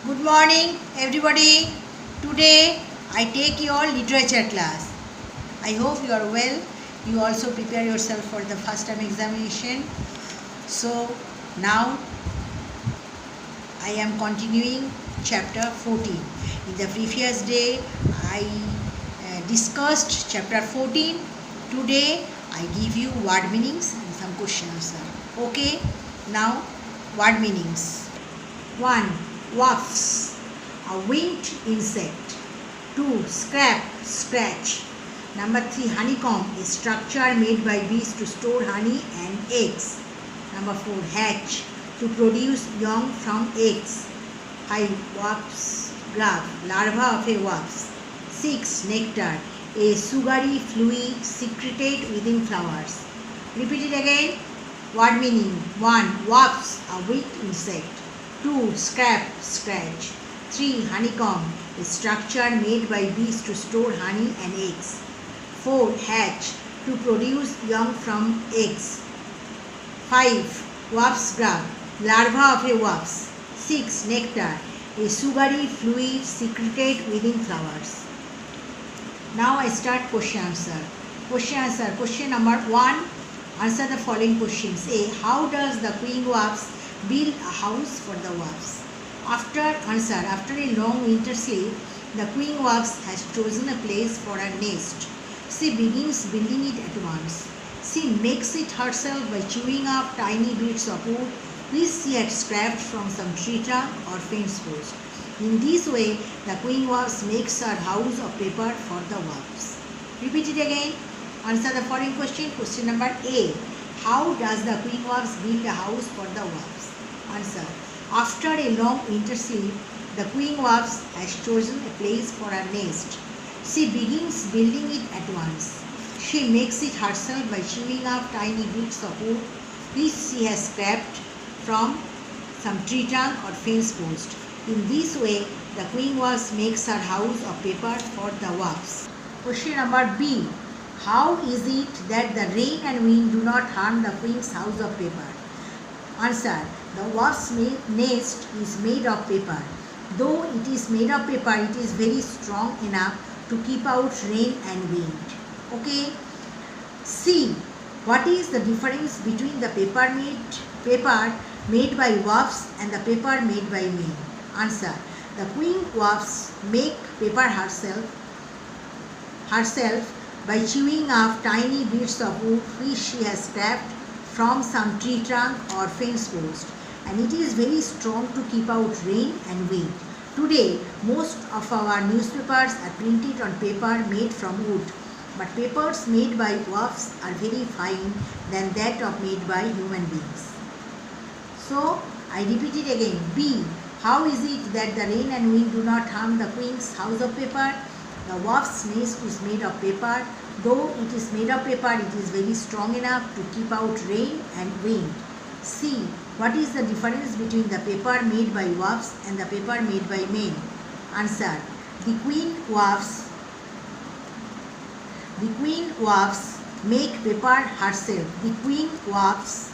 Good morning, everybody. Today I take your literature class. I hope you are well. You also prepare yourself for the first term examination. So now I am continuing chapter 14. In the previous day I discussed chapter 14. Today I give you word meanings and some question answer. Okay, now word meanings. 1. Wasps, a winged insect. 2. Scrap, scratch. Number 3. Honeycomb, a structure made by bees to store honey and eggs. Number 4. Hatch, to produce young from eggs. 5. Wasp grub, larva of a wasp. 6. Nectar, a sugary fluid secreted within flowers. Repeat it again. Word meaning. 1. Wasps, a winged insect. 2. Scrap, scratch. 3. Honeycomb, a structure made by bees to store honey and eggs. 4. Hatch, to produce young from eggs. 5. Wasp grub, larva of a wasp. 6. Nectar, a sugary fluid secreted within flowers. Now I start question answer. Question number 1. Answer the following questions. A. How does the queen wasp build a house for the wasps? After a long winter sleep, the queen wasp has chosen a place for her nest. She begins building it at once. She makes it herself by chewing up tiny bits of wood which she had scraped from some tree trunk or fence post. In this way, the queen wasp makes her house of paper for the wasps. Repeat it again. Answer the following question. Question number A. How does the queen wasp build a house for the wasps? Answer. After a long winter sleep, the queen wasp has chosen a place for her nest. She begins building it at once. She makes it herself by chewing up tiny bits of wood which she has scraped from some tree trunk or fence post. In this way, the queen wasp makes her house of paper for the wasps. Question number B. How is it that the rain and wind do not harm the queen's house of paper? Answer. The wasp's nest is made of paper. Though it is made of paper, it is very strong enough to keep out rain and wind. Okay. C. What is the difference between the paper made by wasps and the paper made by men? Answer. The queen wasp make paper herself by chewing up tiny bits of wood which she has scraped from some tree trunk or fence post, and it is very strong to keep out rain and wind. Today, most of our newspapers are printed on paper made from wood, but papers made by wasps are very fine than that of made by human beings. So, I repeat it again. B. How is it that the rain and wind do not harm the queen's house of paper? The wasp's nest is made of paper. Though it is made of paper, it is very strong enough to keep out rain and wind. C. What is the difference between the paper made by wasps and the paper made by men? Answer. The queen wasps make paper herself. The queen wasp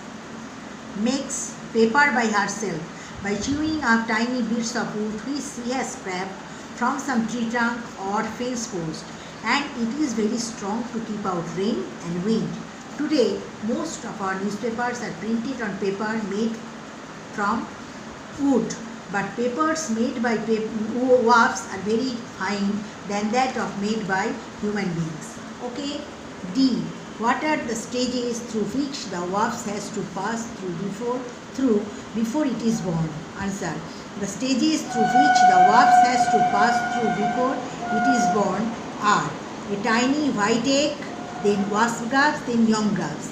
makes paper by herself by chewing up tiny bits of wood which she has scraped from some tree trunk or fence post, and it is very strong to keep out rain and wind. Today, most of our newspapers are printed on paper made from wood, but papers made by wasps are very fine than that of made by human beings. Okay. D. What are the stages through which the wasp has to pass through before it is born? Answer. The stages through which the wasp has to pass through before it is born are a tiny white egg, then wasp grubs, then young grubs.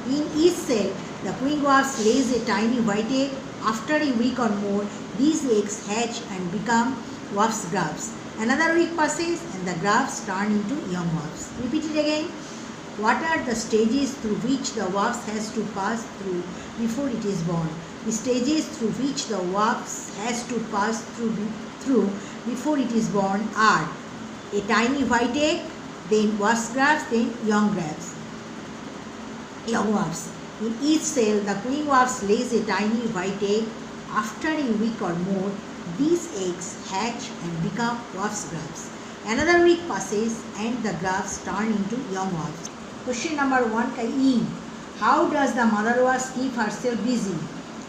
In each cell, the queen wasp lays a tiny white egg. After a week or more, these eggs hatch and become wasp grubs. Another week passes and the grubs turn into young wasps. Repeat it again. What are the stages through which the wasp has to pass through before it is born? The stages through which the wasp has to pass through before it is born are a tiny white egg, then wasp grubs, then young wasps. In each cell, the queen wasp lays a tiny white egg. After a week or more, These eggs hatch and become wasp grubs. Another week passes and the grubs turn into young wasps. Question number 1E. How does the mother wasp keep herself busy?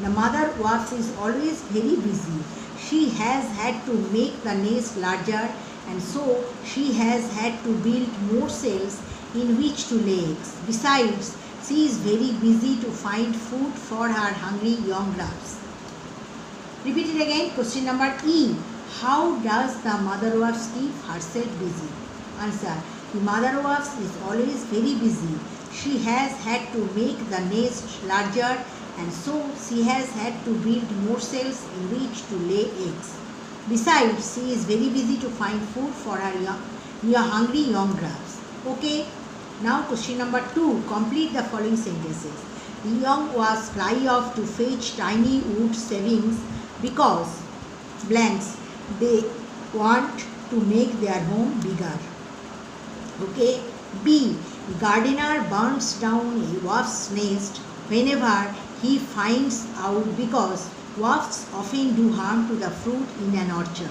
The mother wasp is always very busy. She has had to make the nest larger, and so she has had to build more cells in which to lay eggs. Besides, she is very busy to find food for her hungry young grubs. Repeat it again. Question number E. How does the mother wasp keep herself busy? Answer. The mother wasp is always very busy. She has had to make the nest larger, and so she has had to build more cells in which to lay eggs. Besides, she is very busy to find food for her hungry young grubs. Okay. Now question number 2. Complete the following sentences. The young wasps fly off to fetch tiny wood shavings because blanks they want to make their home bigger. Okay. B. The gardener burns down a wasp's nest whenever he finds out because wasps often do harm to the fruit in an orchard.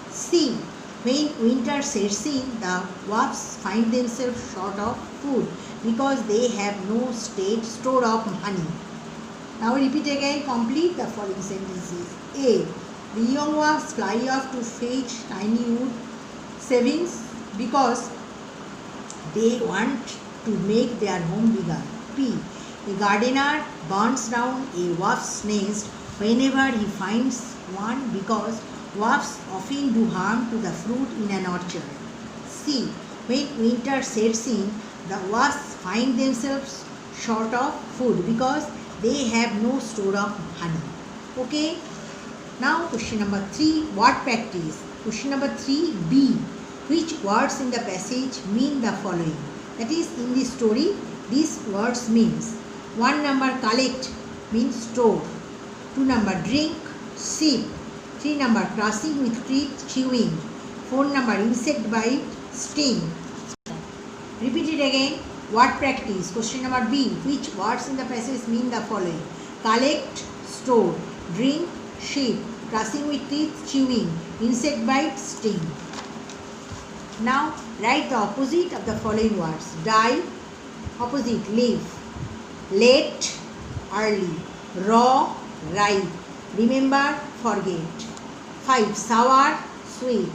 C. When winter sets in, the wasps find themselves short of food because they have no store of honey. Now repeat again. Complete the following sentences. A. The young wasps fly off to fetch tiny wood shavings because they want to make their home bigger. P. The gardener burns down a wasp's nest whenever he finds one because wasps often do harm to the fruit in an orchard. C. When winter sets in, the wasps find themselves short of food because they have no store of honey. Okay. Now question number 3. Word practice. Question number 3B. Which words in the passage mean the following? That is, in this story, these words means 1 number collect means store, 2 number drink, sip, 3 number crushing with teeth, chewing, 4 number insect bite, sting. Repeat it again. Word practice. Question number B. Which words in the passage mean the following? Collect, store, drink, sip, crushing with teeth, chewing, insect bite, sting. Now write the opposite of the following words. Die, opposite, live. Late, early. Raw, ripe. Remember, forget. 5. Sour, sweet.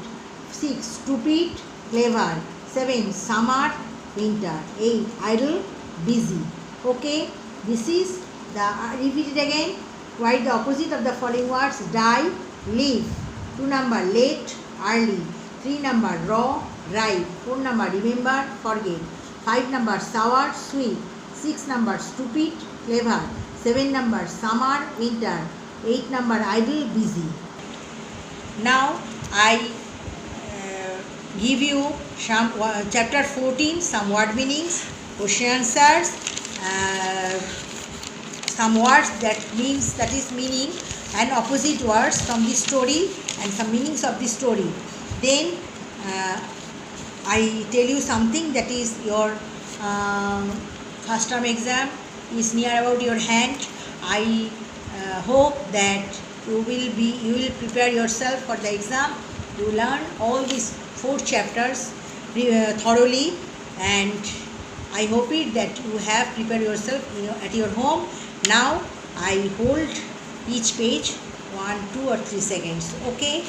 6. Stupid, clever. 7. Summer, winter. 8. Idle, busy. Okay. This is the, repeat it again. Write the opposite of the following words. Die, live. 2 number late, early. 3 number raw, ripe. 4 number remember, forget. 5 number sour, sweet. 6 number stupid, clever. 7 number summer, winter. 8 number idle, busy. Now I give you some chapter 14, some word meanings, question answers, some words that is meaning and opposite words from the story and some meanings of the story. Then I tell you something, that is your first term exam is near about your hand. I hope that you will prepare yourself for the exam. You learn all these 4 chapters thoroughly, and I hope it that you have prepared yourself at your home. Now I hold each page 1, 2 or 3 seconds. Okay.